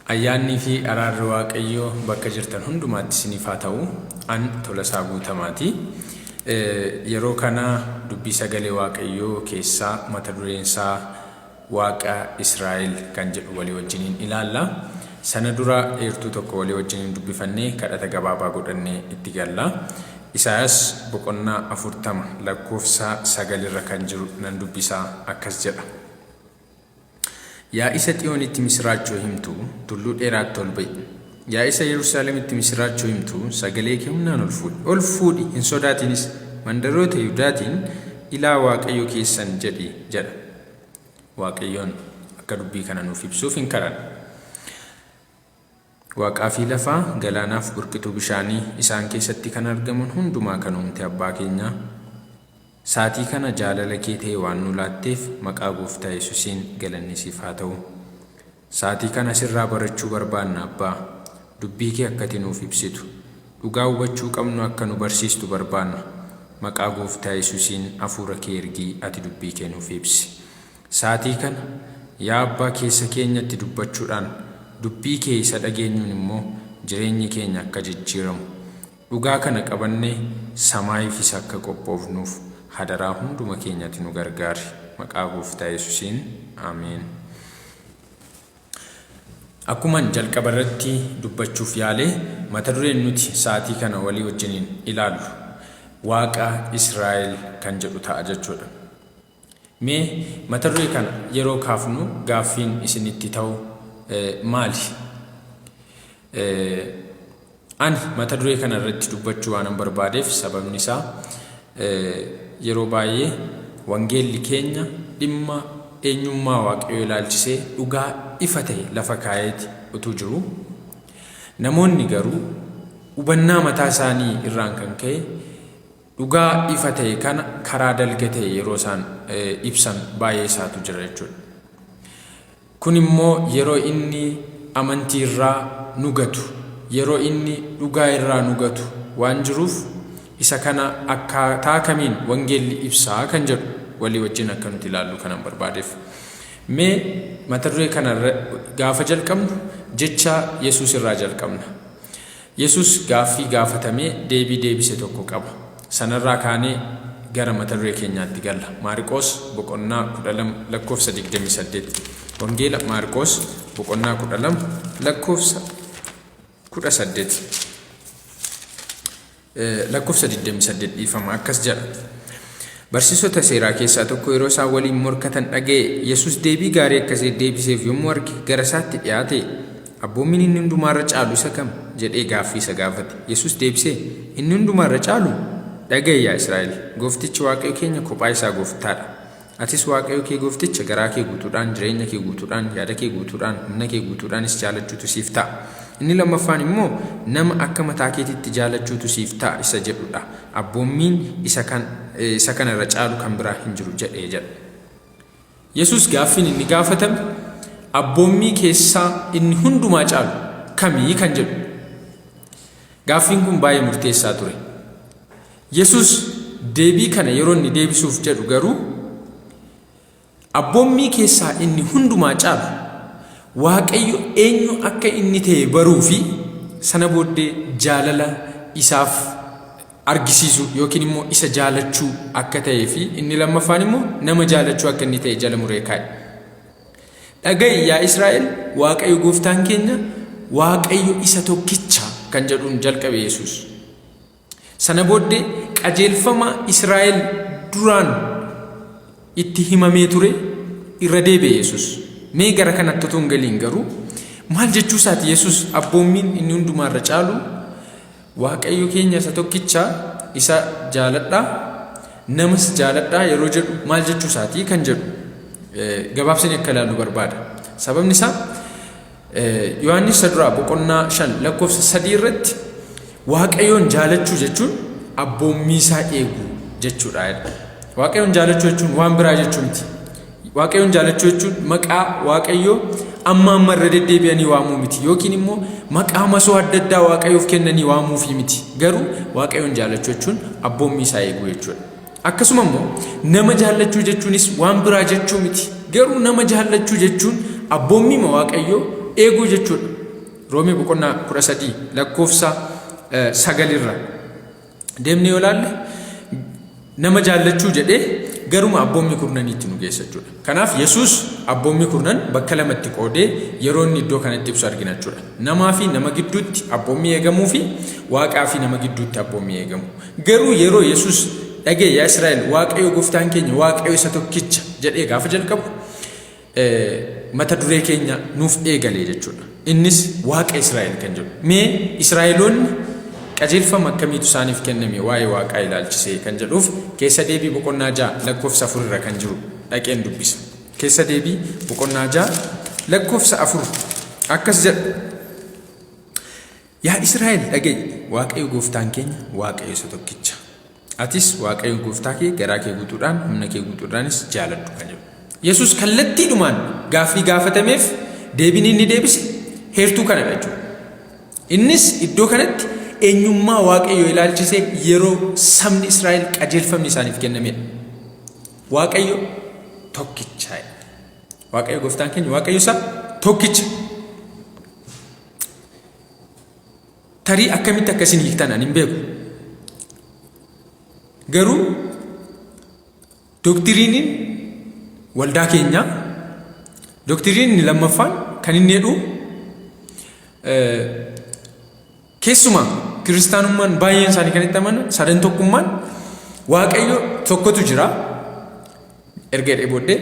Ayyaannii fi araarri Waaqayyoo bakka jirtan hundumaatti isiniif haa ta'u. An Tolasaa Guutamaati. Yeroo kana dubbii sagalee Waaqayyoo keessaa mata dureen isaa Waaqa Israa'el kan jedhu walii wajjiniin ilaalla. Sana dura eertuu tokko walii wajjiniin dubbifannee kadhata gabaabaa godhannee itti galla. Isaayaas boqonnaa 40 lakkoofsa 9 irra kan jiru nan dubbisaa akkas jedha. Yaa isa Xiyoonitti misiraachoo himtu tulluu dheeraatti ol ba'i. Yaa isa Yerusaalemitti misiraachoo himtu sagalee kee humnaan ol fuudhi hin sodaatinis mandaroota Yihuudaatiin ilaa Waaqayyo keessan jedhi jedha. Waaqayyoon akka dubbii kana nuuf ibsuuf hin kadhanna. Waaqaa fi lafaa galaanaaf burqituu bishaanii isaan keessatti kan argaman hundumaa kan uumte abbaa keenya saatii kana jaalala kee ta'e waan nu laatteef maqaa Gooftaa Yesuusiin galanni siif haa ta'u. Saatii kana sirraa barachuu barbaanna abbaa. Dubbii kee akka ati nuuf ibsitu dhugaa hubachuu qabnu akka nu barsiistu barbaanna. Maqaa Gooftaa Yesuusiin hafuura kee ergii ati dubbii kee nuuf ibsi. Saatii kana yaa abbaa keessa keenyatti dubbachuudhaan dubbii kee isa dhageenyuun immoo jireenyi keenya akka jijjiiramu dhugaa kana qabannee samaayiifis akka qophoofnuuf hadaraa hunduma keenyatti nu gargaari. Maqaa Gooftaa Yesuusiin ameen. Akkuma jalqaba irratti dubbachuuf yaale mata dureen nuti saatii kana walii wajjiniin ilaallu Waaqa Israa'el kan jedhu ta'a jechuudha. Mee mata duree kana yeroo kaafnu gaaffiin isinitti ta'u maali? Ani mata duree kana irratti dubbachuu waan barbaadeef sababni isaa yeroo baay'ee wangeelli keenya dhimma eenyummaa Waaqayyoo ilaalchisee dhugaa ifa ta'e lafa kaa'eeti utuu jiru namoonni garuu hubannaa mataa isaanii irraan kan ka'e dhugaa ifa ta'e kana karaa dalga ta'e yeroo isaan ibsan baay'ee isaatu jira jechuudha. Kun immoo yeroo inni amantii irraa nu gatu, yeroo inni dhugaa irraa nu gatu waan jiruuf isa kana akkaataa kamiin wangeelli ibsaa kan jedhu walii wajjin akka nuti ilaallu kanan barbaadeef. Mee mata duree kana gaafa jalqabnu jecha Yesuus irraa jalqabna. Yesuus gaaffii gaafatamee deebii deebise tokko qaba. Sanarraa kaanee gara mata duree keenyaatti galla. Maarqos boqonnaa 12 lakkoofsa 28. Wangeela Maarqos boqonnaa 12 lakkoofsa 18. Lakkoofsa 28 dhiifama akkas jedha. Barsiisota seeraa keessaa tokko yeroo isaan waliin morkatan dhaga'e Yesuus deebii gaarii akkasii deebiseef yommuu arge gara isaatti dhiyaate abboommiin inni hundumaarra caalu isa kam jedhee gaaffii isa gaafate. Yesuus deebisee inni hundumaarra caalu dhaga'i yaa Israa'el gooftichi Waaqayyo keenya kophaa isaa gooftaadha. Atis Waaqayyo kee goofticha garaa kee guutuudhaan jireenya kee guutuudhaan yaada kee guutuudhaan humna kee guutuudhaanis jaalachuutu siif ta'a. Inni lammaffaan immoo nama akka mataa keetitti jaalachuutu siif ta'a isa jedhudha. Abboommiin isa kana irra caalu kan biraa hin jiru jedhee jedha. Yesuus gaaffiin inni gaafatame abboommii keessaa inni hundumaa caalu kamii kan jedhu. Gaaffiin kun baay'ee murteessaa ture. Yesuus deebii kana yeroo inni deebisuuf jedhu garuu abboommii keessaa inni hundumaa caalu Waaqayyo eenyu akka inni ta'e baruu fi sana booddee jaalala isaaf argisiisu yookiin immoo isa jaalachuu akka ta'ee fi inni lammaffaan immoo nama jaalachuu akka inni ta'e jala muree kaa'e. Dhaga'i yaa Israa'el Waaqayyo gooftaan keenya Waaqayyo isa tokkicha kan jedhuun jalqabe Yesuus. Sana booddee qajeelfama Israa'el duraan itti himamee ture irra deebi'e Yesuus. Mee gara kanatti otoo hin galiin garuu maal jechuu isaati Yesuus abboommiin inni hundumaarra caalu Waaqayyo keenya isa tokkicha isa jaaladhaa namas jaaladhaa yeroo jedhu maal jechuu isaati kan jedhu gabaabsanii akka ilaallu barbaada. Sababni isaa Yohaannis duraa boqonnaa 5 lakkoofsa 3 irratti Waaqayyoon jaalachuu jechuun abboommii isaa eeguu jechuudha. Waaqayyoon jaalachuu jechuun waan biraa jechuu miti. Waaqayyoon jaalachuu jechuun maqaa Waaqayyoo amma irra deddeebi'anii waamuu miti yookiin immoo maqaa masoo adda addaa Waaqayyoof kennanii waamuufi miti. Garuu Waaqayyoon jaalachuu jechuun abboommii isaa eeguu jechuudha. Akkasuma immoo nama jaalachuu jechuunis waan biraa jechuu miti. Garuu nama jaalachuu jechuun abboommii Waaqayyoo eeguu jechuudha. Roomee boqonnaa 13 lakkoofsa 9 irra deemnee yoo ilaalle nama jaallachuu jedhee garuma abboommii kurnaniitti nu geessa jechuudha. Kanaaf Yesuus abboommii kurnan bakka lamatti qoodee yeroo inni iddoo kanatti ibsu argina jechuudha. Namaa fi nama gidduutti abboommii eegamuu fi waaqaa fi nama gidduutti abboommii eegamu. Garuu yeroo Yesuus dhagee yaa Israa'el Waaqayyo gooftaan keenya Waaqayyo isa tokkicha jedhee gaafa jalqabu mata duree keenya nuuf eegalee jechuudha. Innis Waaqa Israa'el kan jedhu. Mee Israa'eloonni qajeelfama akkamiitu isaaniif kenname waa'ee Waaqaa ilaalchisee kan jedhuuf keessa deebii boqonnaa 6 lakkoofsa 4 irra kan jiru dhaqeen dubbisa. Keessa deebii boqonnaa 6 lakkoofsa 4 akkas jedha. Yaa Israa'el dhaga'i Waaqayyo gooftaan keenya Waaqayyo isa tokkicha. Atis Waaqayyo gooftaa kee garaa kee guutuudhaan humna kee guutuudhaanis jaaladhu kan jedhu. Yesuus kallattiidhumaan gaaffii gaafatameef deebiin inni deebise heertuu kanadha jechuudha. Innis iddoo kanatti eenyummaa Waaqayyo ilaalchisee yeroo sabni Israa'el qajeelfamni isaaniif kennamedha. Waaqayyo tokkicha. Waaqayyo gooftaan keenya Waaqayyo isa tokkicha. Tarii akkamitti akkasiin hiiktan ani hin beeku. Garuu doktiriiniin waldaa keenyaa doktiriiniin lammaffaan kan inni jedhu keessumaa kiristaanummaan baay'een isaanii kan itti amanan sadan tokkummaan Waaqayyo tokkotu jira erga jedhee booddee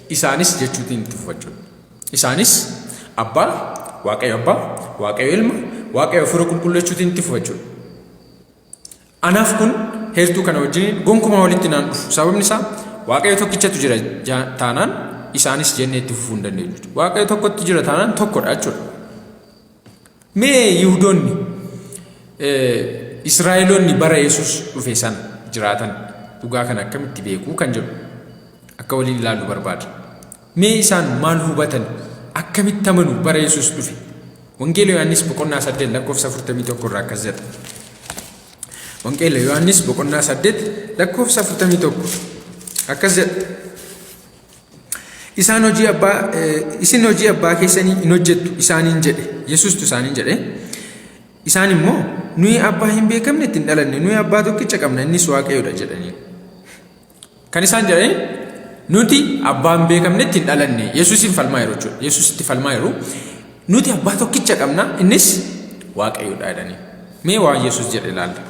isaanis jechuutiin itti fufachuudha. Isaanis abbaa Waaqayyo ilma Waaqayyo hafuura qulqulluu jechuutiin itti fufachuudha. Anaaf kun heertuu kana wajjin gonkumaa walitti naan dhufu. Sababni isaa Waaqayyo tokkichatu jira taanaan isaanis jennee itti fufuu hin dandeenyu. Waaqayyo tokkotti jira taanaan tokkodha jechuudha. Mee Yihudoonni Israa'eloonni bara Yesuus dhufe sana jiraatan dhugaa kana akkamitti beekuu kan jedhu akka waliin ilaallu barbaada. Mee isaan maal hubatan akkamitti amanu bara Yesuus dhufe? Wangeela Yohaannis boqonnaa 8 lakkoofsa 41 irraa akkas jedha. Wangeela Yohaannis boqonnaa 8 lakkoofsa 41 akkas jedha. Isin hojii abbaa keessanii hin hojjettu isaaniin jedhe. Yesuustu isaaniin jedhe. Isaan immoo nuyi abbaa hin beekamne ittiin dhalanne nuyi abbaa tokkicha qabna innis Waaqayyoodha jedhanii. Kan isaan jedhani nuti abbaa hin beekamne ittiin dhalanne Yesuusin falmaa jiru jechuudha. Yesuusitti falmaa jiru. Nuti abbaa tokkicha qabna innis Waaqayyoodha jedhanii. Mee waan Yesuus jedhe ilaalla.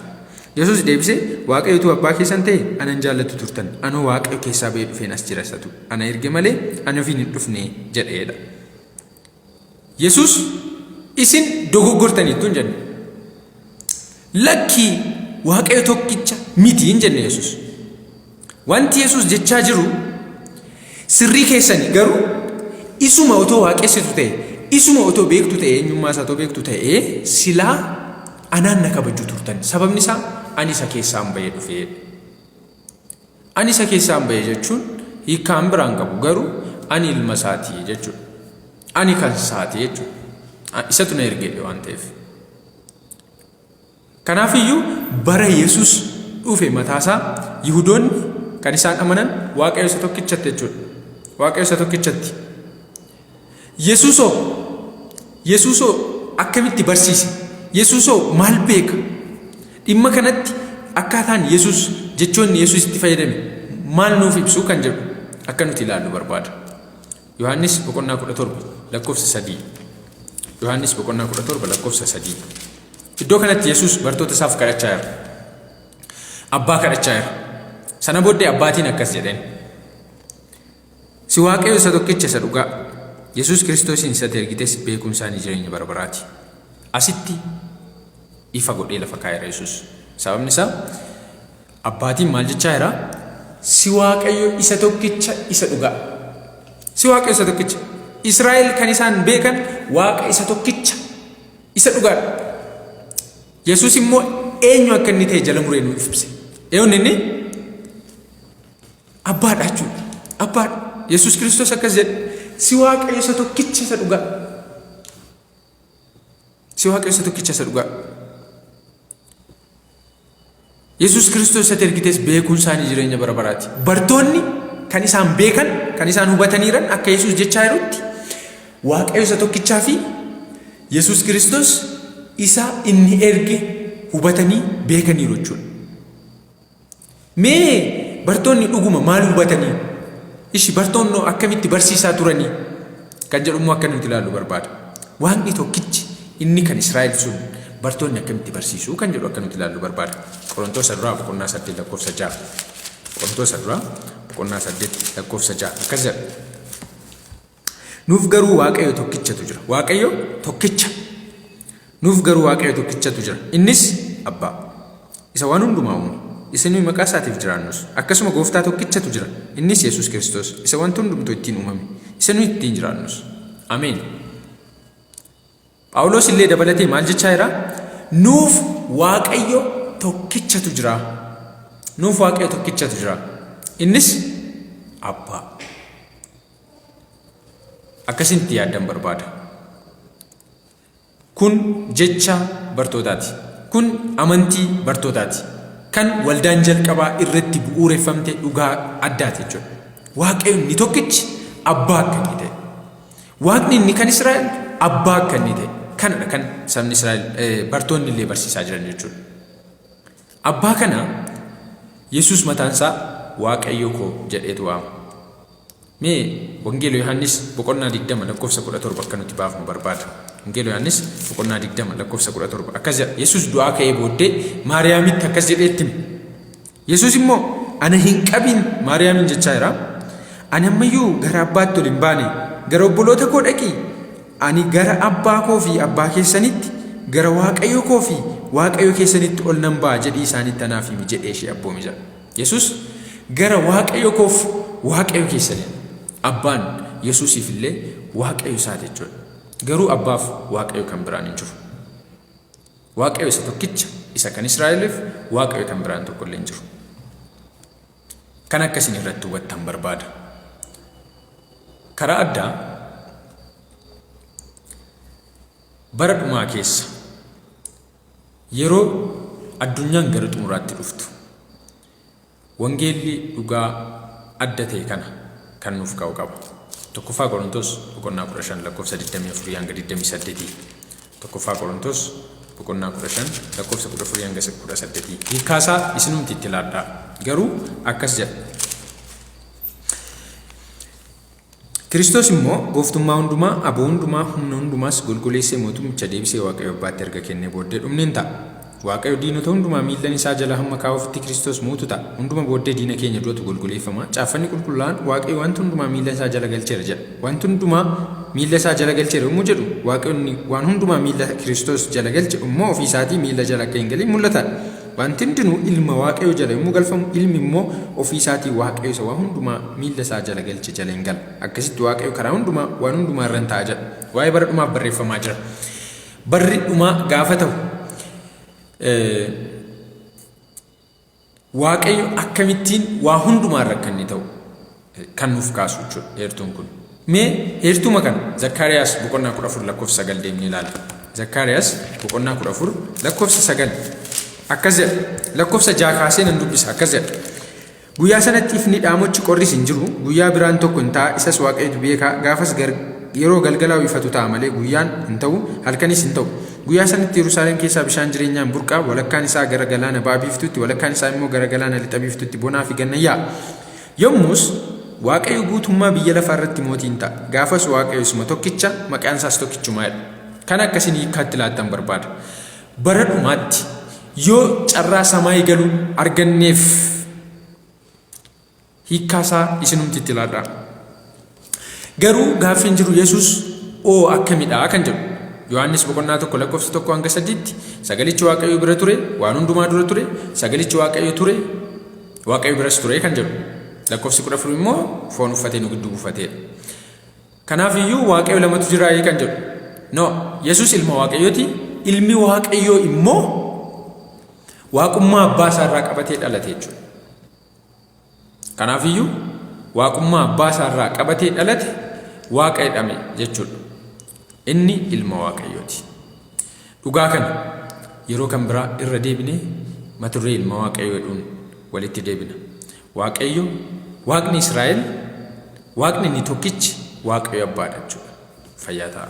Yesuus deebisee Waaqayyotu abbaa keessan ta'e anan jaallatu turtan. Anoo Waaqayyo keessaa ba'ee dhufeen as jira isatu. Ana erge malee ana ofiin hin dhufne jedheedha. Yesuus isin dogoggortaniittu hin jenne. Lakkii Waaqayyo tokkicha miti hin jenne Yesuus. Wanti Yesuus jechaa jiru sirrii keessanii garuu isuma otoo waaqessitu ta'e isuma otoo beektu ta'e eenyummaa isaa otoo beektu ta'e silaa anaan na kabaju turtan. Sababni isaa ani isa keessaan bahee dhufee. Ani isa keessaan bahee jechuun hiikkaan biraan qabu garuu ani ilma isaatii jechuudha. Ani kan isaatii jechuudha. Isatu na ergedhe waan ta'eef. Kanaafiyyuu bara Yesuus dhufe mataasaa Yihudoonni kan isaan amanan Waaqayyo isa tokkichatti jechuudha. Waaqayyo isa tokkichatti. Yesuusoo akkamitti barsiise? Yesuusoo maal beeka? Dhimma kanatti akkaataan Yesuus jechoonni Yesuus itti fayyadame maal nuuf ibsuu kan jedhu akka nuti ilaallu barbaada. Yohaannis boqonnaa 17 lakkoofsa 3. Yohaannis boqonnaa 17 lakkoofsa 3. Iddoo kanatti Yesuus bartoota isaaf kadhachaa jira. Abbaa kadhachaa jira. Sana booddee abbaatiin akkas jedheen. Si Waaqayyo isa tokkicha isa dhugaa. Yesuus Kiristoosiin isa ergites beekumsaan jireenya bara baraati. Asitti ifa godhee lafa kaa'eera Yesuus. Sababni isaa abbaatiin maal jechaa jira? Si Waaqayyo isa tokkicha isa dhugaa. Si Waaqayyo isa tokkicha. Israa'el kan isaan beekan Waaqa isa tokkicha isa dhugaadha. Yesuus immoo eenyu akka inni ta'e jala muree nuuf ibse. Eenyu inni? Abbaadha jechuudha. Abbaadha. Yesuus Kiristoos akkas jedhe. Si Waaqayyo isa tokkicha isa dhugaa. Si Waaqayyo isa tokkicha isa dhugaa. Yesuus Kiristoos isa ergites beekumsaan jireenya bara baraati. Bartoonni kan isaan beekan, kan isaan hubataniiran akka Yesuus jechaa jirutti Waaqayyo isa tokkichaa fi Yesus Kiristoos isa inni erge hubatanii beekaniiru jechuudha. Mee bartoonni dhuguma maal hubatanii? Ishi bartoonni akkamitti barsiisaa turanii? Kan jedhamu akka nuti ilaallu barbaada. Waaqni tokkichi inni kan Israa'el sun bartoonni akkamitti barsiisuu kan jedhu akka nuti ilaallu barbaada. Qorontoos duraa boqonnaa 8 lakkoofsa 6. Qorontoos duraa boqonnaa 8 lakkoofsa 6 akkas jedha. Nuuf garuu Waaqayyo tokkichatu jira. Waaqayyo tokkicha. Nuuf garuu Waaqayyo tokkichatu jira. Innis Abbaa. Isa waan hundumaa uume. Isa nuyi maqaa isaatiif jiraannus. Akkasuma gooftaa tokkichatu jira. Innis Yesus Kiristoos. Isa wanti hundumtuu ittiin uumame. Isa nuyi ittiin jiraannus. Ameen. Phaawulos illee dabalatee maal jechaa jira? Nuuf Waaqayyo tokkichatu jira. Nuuf Waaqayyo tokkichatu jira. Innis Abbaa. Akkasitti yaaddan barbaada. Kun jecha bartootaati. Kun amantii bartootaati. Kan waldaan jalqabaa irratti bu'uureffamte dhugaa addaati jechuudha. Waaqayyo inni tokkichi Abbaa akka inni ta'e. Waaqni inni kan Israa'el Abbaa akka inni ta'e. Kanadha kan sabni Israa'el bartoonni illee barsiisaa jiran jechuudha. Abbaa kana Yesus mataan isaa Waaqayyo koo jedheetu waama. Mee Wangeela Yohaannis boqonnaa 20 lakkoofsa 17 akka nuti baafnu barbaada. Wangeela Yohaannis boqonnaa 20 lakkoofsa 17 akkas jedha. Yesus du'aa ka'ee booddee Maariyaamitti akkas jedheetti hime. Yesus immoo ana hin qabin Maariyaamiin jechaa jira. Ani ammayyuu gara Abbaatti ol hin baane gara obboloota koo dhaqi. Ani gara Abbaa koo fi Abbaa keessanitti gara Waaqayyo koo fi Waaqayyo keessanitti ol nan ba'a jedhii isaanitti anaaf himi jedhee ishee abboome jira. Yesus gara Waaqayyo koof Waaqayyo keessanitti Abbaan Yesusiif illee Waaqayyo isaa jechuudha. Garuu Abbaaf Waaqayyo kan biraan hin jiru. Waaqayyo isa tokkicha isa kan Israa'eliif Waaqayyo kan biraan tokko illee hin jiru. Kan akkasiin irratti hubattan barbaada. Karaa addaa bara dhumaa keessa yeroo addunyaan gara xumuraatti dhuftu wangeelli dhugaa adda ta'e kana kan nuuf ka'u qaba. Tokkoffaa Qorontos boqonnaa 15 lakkoofsa 24 hanga 28. Tokkoffaa Qorontos boqonnaa 15 lakkoofsa 14 hanga 18. Hiikkaasaa isinumti itti ilaalaa. Garuu akkas jedha. Kiristoos immoo gooftummaa hundumaa, aboo hundumaa, humna hundumaas golgoleessee mootummicha deebisee Waaqayyo Abbaatti erga kennee booddee dhumneen ta'a. Waaqayyo diinota hundumaa miillan isaa jala hamma kaa'utti Kiristoos mootu ta'a. Hunduma booddee diina keenya du'atu golgoleeffama. Caaffanni qulqulluun Waaqayyo wanti hundumaa miilla isaa jala galcheera jedha. Wanti hundumaa miilla isaa jala galcheera yommuu jedhu Waaqayyoon waan hundumaa miilla Kiristoos jala galche immoo ofii isaatii miilla jala akka hin galin mul'ata. Wanti hundinuu ilma Waaqayyo jala yommuu galfamu ilmi immoo ofii isaatii Waaqayyo isa waan hundumaa miilla isaa jala galche jala hin gala. Akkasitti Waaqayyo karaa hundumaa waan hundumaa irra taa'a jedha. Waa'ee bara dhumaaf barreeffamaa jira. Barri dhumaa gaafa ta'u Waaqayyo akkamittiin waa hundumaa irra akka inni ta'u kan nuuf kaasu jechuudha heertuun kun. Mee heertuma kana Zakkaariyaas boqonnaa 14 lakkoofsa 9 deemnee ilaalla. Zakkaariyaas boqonnaa 14 lakkoofsa 9 akkas jedha. Lakkoofsa 6 kaasee nan dubbisa akkas jedha. Guyyaa sanatti ifni dhaamochi qorris hin jiru. Guyyaa biraan tokko hin ta'a. Isas Waaqayyotu beeka. Gaafas yeroo galgalaa ifatu ta'a malee guyyaan hin ta'u halkanis hin ta'u. Guyyaa sanatti Yerusaalem keessaa bishaan jireenyaan burqaa. Walakkaan isaa gara galaana ba'a biiftuutti, walakkaan isaa immoo gara galaana lixa biiftuutti bonaa fi ganna yaa'a. Yommus Waaqayyo guutummaa biyya lafaa irratti mootiin ta'a. Gaafas Waaqayyo isuma tokkicha maqaan isaas tokkichumaadha. Kan akkasiin hiikkaatti laattan barbaada. Bara dhumaatti yoo carraa samaa galu arganneef hiikkaasaa isinumti itti ilaalaa. Garuu gaaffiin jiru Yesus oo akkamidhaa kan jedhu. Yohaannis boqonnaa 1 lakkoofsa 1 hanga 3tti sagalichi Waaqayyo bira ture, waan hundumaa dura ture, sagalichi Waaqayyo ture, Waaqayyo biras ture kan jedhu. Lakkoofsi 14 immoo foon uffatee nu gidduu buufateedha. Kanaaf iyyuu Waaqayyo lamatu jira kan jedhu. No, Yesus ilma Waaqayyooti. Ilmi Waaqayyoo immoo waaqummaa abbaa isaa irraa qabatee dhalate jechuudha. Kanaaf iyyuu waaqummaa abbaa isaa irraa qabatee dhalate Waaqa jedhame jechuudha. Inni ilma Waaqayyooti. Dhugaa kana yeroo kan biraa irra deebinee mata duree ilma Waaqayyoo jedhuun walitti deebina. Waaqayyo, Waaqni Israa'el, Waaqni inni tokkichi Waaqayyo abbaadha jechuudha. Fayyaa ta'a.